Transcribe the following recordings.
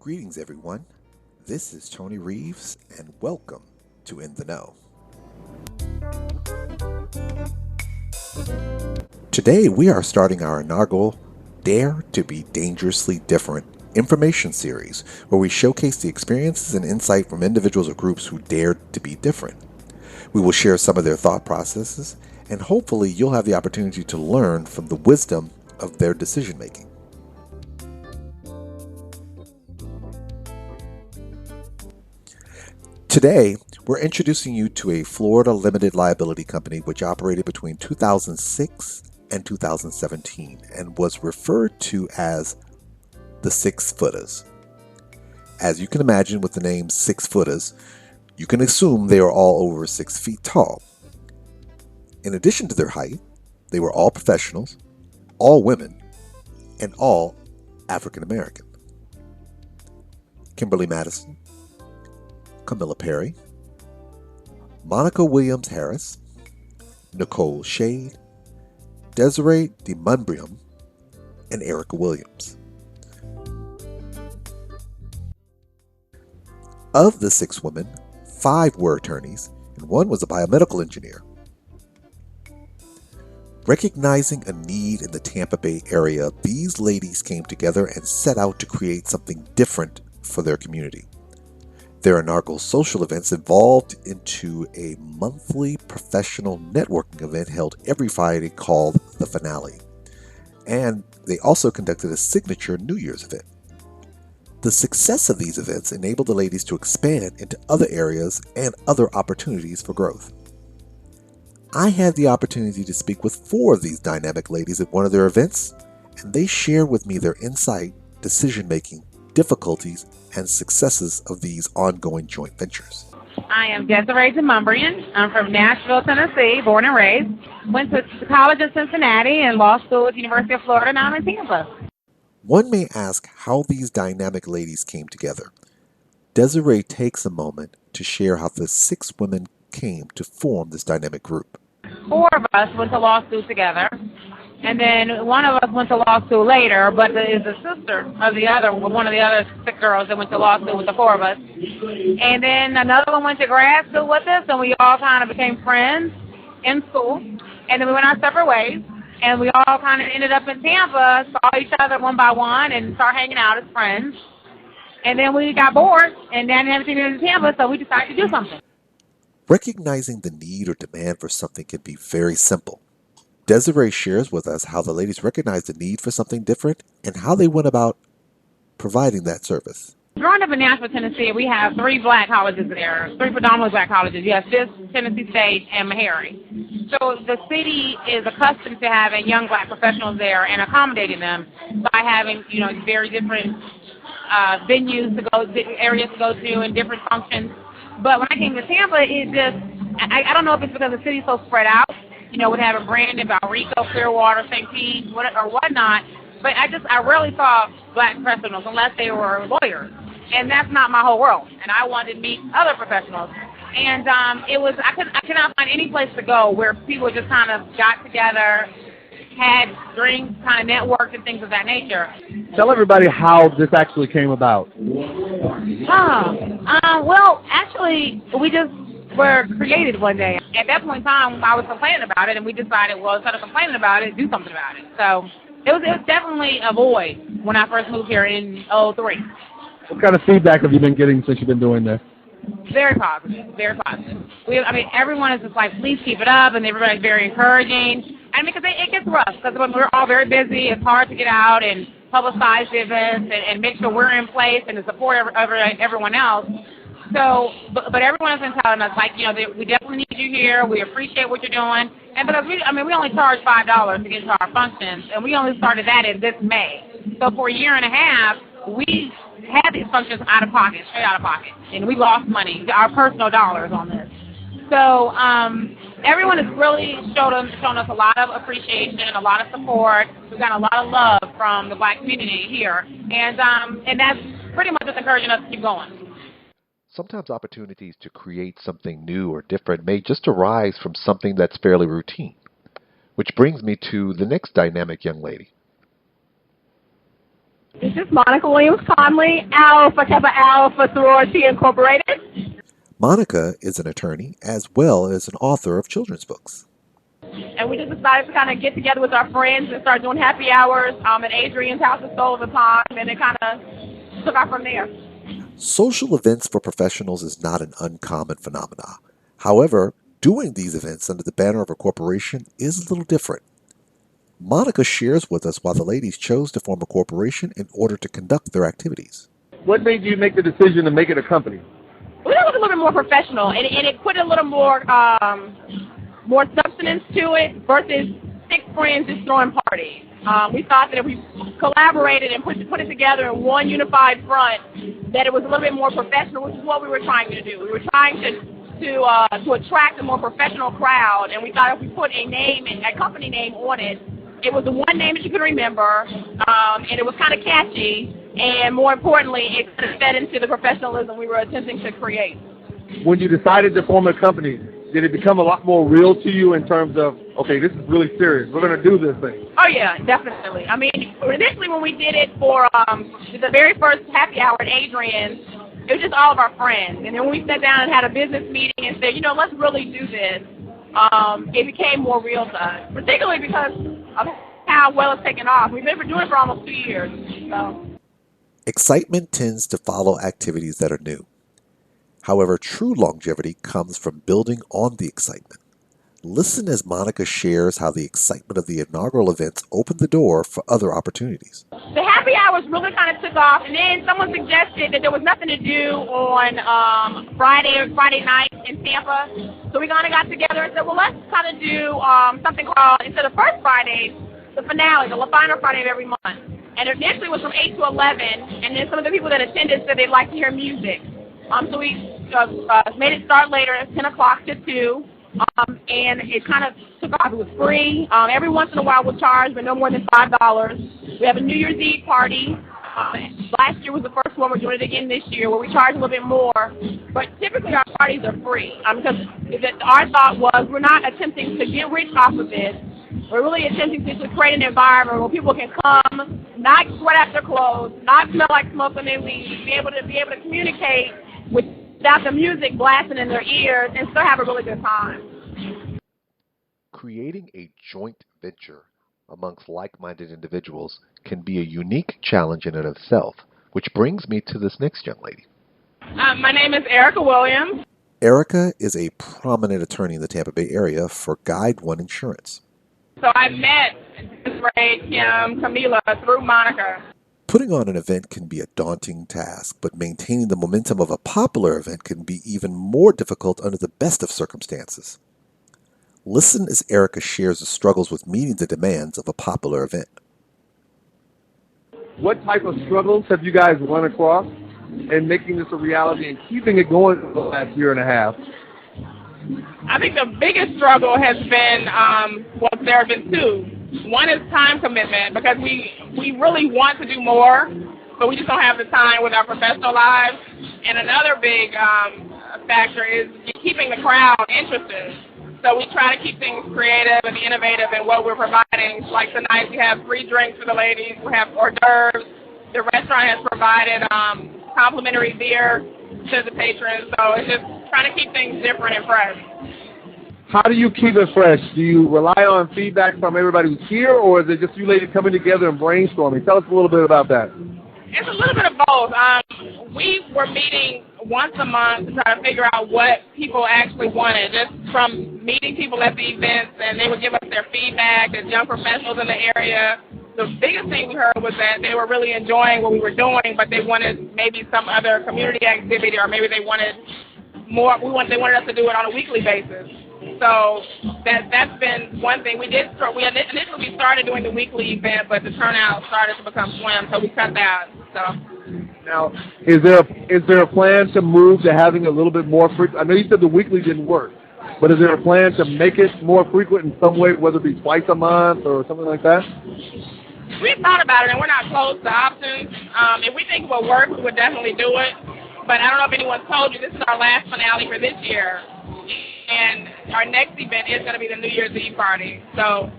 Greetings, everyone. This is Tony Reeves, and welcome to In the Know. Today, we are starting our inaugural Dare to be Dangerously Different information series, where we showcase the experiences and insight from individuals or groups who dared to be different. We will share some of their thought processes, and hopefully, you'll have the opportunity to learn from the wisdom of their decision making. Today, we're introducing you to a Florida limited liability company which operated between 2006 and 2017 and was referred to as the Six Footahs. As you can imagine with the name Six Footahs, you can assume they are all over 6 feet tall. In addition to their height, they were all professionals, all women, and all African American. Kimberly Madison, Camilla Perry, Monica Williams Harris, Nicole Shade, Desiree DeMumbrium, and Erica Williams. Of the 6 women, 5 were attorneys, and 1 was a biomedical engineer. Recognizing a need in the Tampa Bay area, these ladies came together and set out to create something different for their community. Their inaugural social events evolved into a monthly professional networking event held every Friday called The Finale. And they also conducted a signature New Year's event. The success of these events enabled the ladies to expand into other areas and other opportunities for growth. I had the opportunity to speak with 4 of these dynamic ladies at one of their events, and they shared with me their insight, decision-making, difficulties, and successes of these ongoing joint ventures. I am Desiree DeMumbrian. I'm from Nashville, Tennessee, born and raised. Went to college in Cincinnati and law school at the University of Florida, now I'm in Tampa. One may ask how these dynamic ladies came together. Desiree takes a moment to share how the 6 women came to form this dynamic group. 4 of us went to law school together, and then one of us went to law school later, but is a sister of one of the other 6 girls that went to law school with the 4 of us. And then another one went to grad school with us, and we all kind of became friends in school. And then we went our separate ways, and we all kind of ended up in Tampa, saw each other one by one, and started hanging out as friends. And then we got bored, and then everything in Tampa, so we decided to do something. Recognizing the need or demand for something can be very simple. Desiree shares with us how the ladies recognized the need for something different and how they went about providing that service. Growing up in Nashville, Tennessee, we have 3 black colleges there, 3 predominantly black colleges. You have Fisk, Tennessee State, and Meharry. So the city is accustomed to having young black professionals there and accommodating them by having, very different venues to go, areas to go to, and different functions. But when I came to Tampa, I don't know if it's because the city's so spread out, with having Brandon, Valrico, Clearwater, St. Pete, or whatnot. But I rarely saw black professionals unless they were lawyers. And that's not my whole world. And I wanted to meet other professionals. And I cannot find any place to go where people just kind of got together, had drinks, kind of networked and things of that nature. Tell everybody how this actually came about. Well, actually, we just were created one day. At that point in time, I was complaining about it, and we decided, well, instead of complaining about it, do something about it. So it was definitely a void when I first moved here in 2003. What kind of feedback have you been getting since you've been doing this? Very positive, very positive. Everyone is just like, please keep it up, and everybody's very encouraging. Because it gets rough, because we're all very busy. It's hard to get out and publicize the events and make sure we're in place and to support everyone else. So, but everyone has been telling us, we definitely need you here. We appreciate what you're doing. And because we only charge $5 to get to our functions, and we only started that in this May. So for a year and a half, we had these functions straight out of pocket. And we lost money, our personal dollars on this. So everyone has really shown us a lot of appreciation, a lot of support. We've got a lot of love from the black community here. And that's pretty much just encouraging us to keep going. Sometimes opportunities to create something new or different may just arise from something that's fairly routine. Which brings me to the next dynamic young lady. This is Monica Williams-Conley, Alpha Kappa Alpha Sorority Incorporated. Monica is an attorney as well as an author of children's books. And we just decided to kind of get together with our friends and start doing happy hours at Adrian's house at Soul of the Pond, and it kind of took off from there. Social events for professionals is not an uncommon phenomenon. However, doing these events under the banner of a corporation is a little different. Monica shares with us why the ladies chose to form a corporation in order to conduct their activities. What made you make the decision to make it a company? We thought it was a little bit more professional, and it put a little more substance to it versus 6 friends just throwing parties. We thought that if we collaborated and put it together in one unified front, that it was a little bit more professional, which is what we were trying to do. We were trying to attract a more professional crowd, and we thought if we put a company name on it, it was the one name that you could remember, and it was kind of catchy, and more importantly, it kind of fed into the professionalism we were attempting to create. When you decided to form a company, did it become a lot more real to you in terms of, okay, this is really serious, we're going to do this thing? Oh, yeah, definitely. I mean, initially when we did it for the very first happy hour at Adrian's, it was just all of our friends. And then when we sat down and had a business meeting and said, let's really do this, it became more real to us, particularly because of how well it's taken off. We've been doing it for almost 2 years. So. Excitement tends to follow activities that are new. However, true longevity comes from building on the excitement. Listen as Monica shares how the excitement of the inaugural events opened the door for other opportunities. The happy hours really kind of took off, and then someone suggested that there was nothing to do on Friday night in Tampa. So we kind of got together and said, well, let's kind of do something called, instead of first Friday, the finale, the final Friday of every month. And initially it was from 8 to 11, and then some of the people that attended said they'd like to hear music. So we made it start later at 10 o'clock to 2, and it kind of took off. It was free. Every once in a while we'll charge, but no more than $5. We have a New Year's Eve party. Last year was the first one. We're doing it again this year, where we charge a little bit more. But typically our parties are free, because our thought was we're not attempting to get rich off of this. We're really attempting to create an environment where people can come, not sweat out their clothes, not smell like smoke when they leave, be able to communicate without the music blasting in their ears and still have a really good time. Creating a joint venture amongst like-minded individuals can be a unique challenge in and of itself, which brings me to this next young lady. My name is Erica Williams. Erica is a prominent attorney in the Tampa Bay area for Guide One Insurance. So I met Desiree, Kim, Camila through Monica. Putting on an event can be a daunting task, but maintaining the momentum of a popular event can be even more difficult under the best of circumstances. Listen as Erica shares the struggles with meeting the demands of a popular event. What type of struggles have you guys run across in making this a reality and keeping it going for the last year and a half? I think the biggest struggle has been, there have been 2. One is time commitment, because we really want to do more, but we just don't have the time with our professional lives. And another big factor is keeping the crowd interested. So we try to keep things creative and innovative in what we're providing. Like tonight we have free drinks for the ladies, we have hors d'oeuvres. The restaurant has provided complimentary beer to the patrons, so it's just trying to keep things different and fresh. How do you keep it fresh? Do you rely on feedback from everybody who's here, or is it just you ladies coming together and brainstorming? Tell us a little bit about that. It's a little bit of both. We were meeting once a month to try to figure out what people actually wanted, just from meeting people at the events, and they would give us their feedback as young professionals in the area. The biggest thing we heard was that they were really enjoying what we were doing, but they wanted maybe some other community activity, or maybe they wanted more. They wanted us to do it on a weekly basis. So that's been one thing. Initially we started doing the weekly event, but the turnout started to become slim, so we cut that. So. Now, is there a plan to move to having a little bit more frequent? I know you said the weekly didn't work, but is there a plan to make it more frequent in some way, whether it be twice a month or something like that? We've thought about it, and we're not closed to options. If we think it will work, we would definitely do it. But I don't know if anyone's told you, this is our last finale for this year. And our next event is going to be the New Year's Eve party. So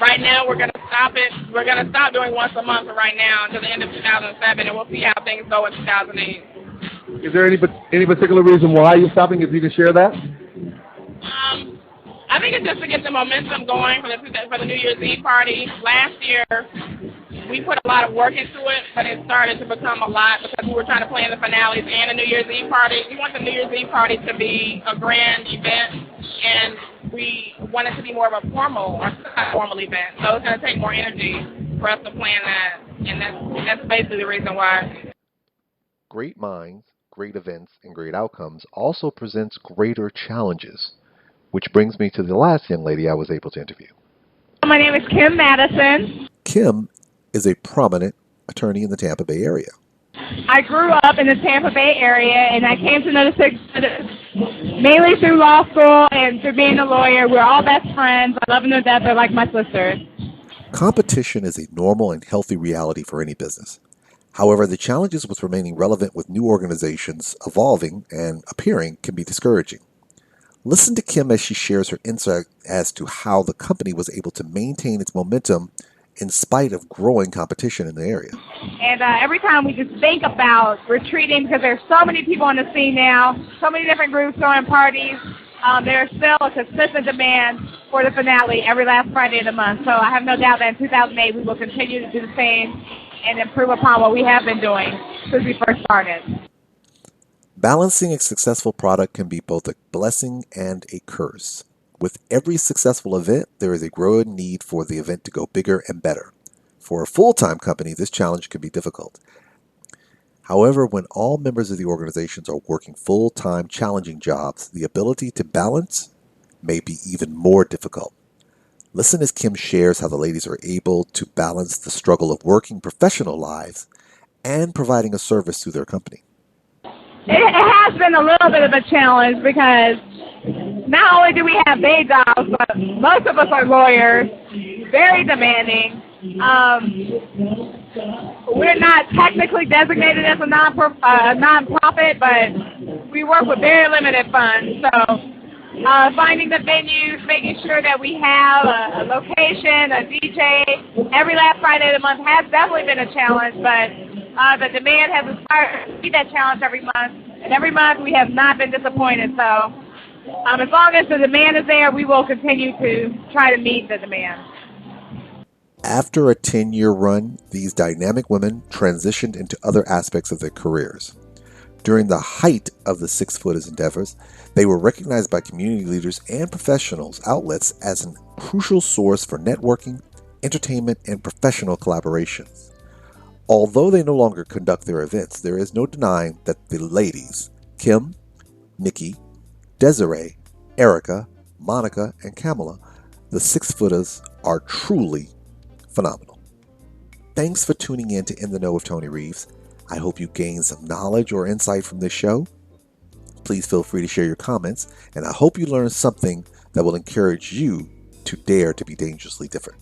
right now we're going to stop it. We're going to stop doing once a month right now until the end of 2007, and we'll see how things go in 2008. Is there any particular reason why you're stopping? If you can share that. I think it's just to get the momentum going for the New Year's Eve party. Last year, we put a lot of work into it, but it started to become a lot because we were trying to plan the finales and the New Year's Eve party. We want the New Year's Eve party to be a grand event, and we want it to be more of a formal or semi-formal event. So it's going to take more energy for us to plan that, and that's basically the reason why. Great minds, great events, and great outcomes also presents greater challenges, which brings me to the last young lady I was able to interview. My name is Kim Madison. Kim is a prominent attorney in the Tampa Bay area. I grew up in the Tampa Bay area, and I came to know the Six Footahs mainly through law school and through being a lawyer. We're all best friends. I love them to death. They're like my sisters. Competition is a normal and healthy reality for any business. However, the challenges with remaining relevant with new organizations evolving and appearing can be discouraging. Listen to Kim as she shares her insight as to how the company was able to maintain its momentum in spite of growing competition in the area. And every time we just think about retreating, because there's so many people on the scene now, so many different groups throwing parties, there's still a consistent demand for the finale every last Friday of the month. So I have no doubt that in 2008 we will continue to do the same and improve upon what we have been doing since we first started. Balancing a successful product can be both a blessing and a curse. With every successful event, there is a growing need for the event to go bigger and better. For a full-time company, this challenge can be difficult. However, when all members of the organizations are working full-time, challenging jobs, the ability to balance may be even more difficult. Listen as Kim shares how the ladies are able to balance the struggle of working professional lives and providing a service to their company. It has been a little bit of a challenge because not only do we have day jobs, but most of us are lawyers, very demanding. We're not technically designated as a nonprofit, but we work with very limited funds. So finding the venues, making sure that we have a location, a DJ, every last Friday of the month has definitely been a challenge, but the demand has inspired us to meet that challenge every month, and every month we have not been disappointed. So as long as the demand is there, we will continue to try to meet the demand. After a 10-year run, these dynamic women transitioned into other aspects of their careers. During the height of the Six Footahs endeavors, they were recognized by community leaders and professionals outlets as a crucial source for networking, entertainment, and professional collaborations. Although they no longer conduct their events, there is no denying that the ladies, Kim, Nikki, Desiree, Erica, Monica, and Kamala, the Six Footahs, are truly phenomenal. Thanks for tuning in to In the Know with Tony Reeves. I hope you gained some knowledge or insight from this show. Please feel free to share your comments, and I hope you learned something that will encourage you to dare to be dangerously different.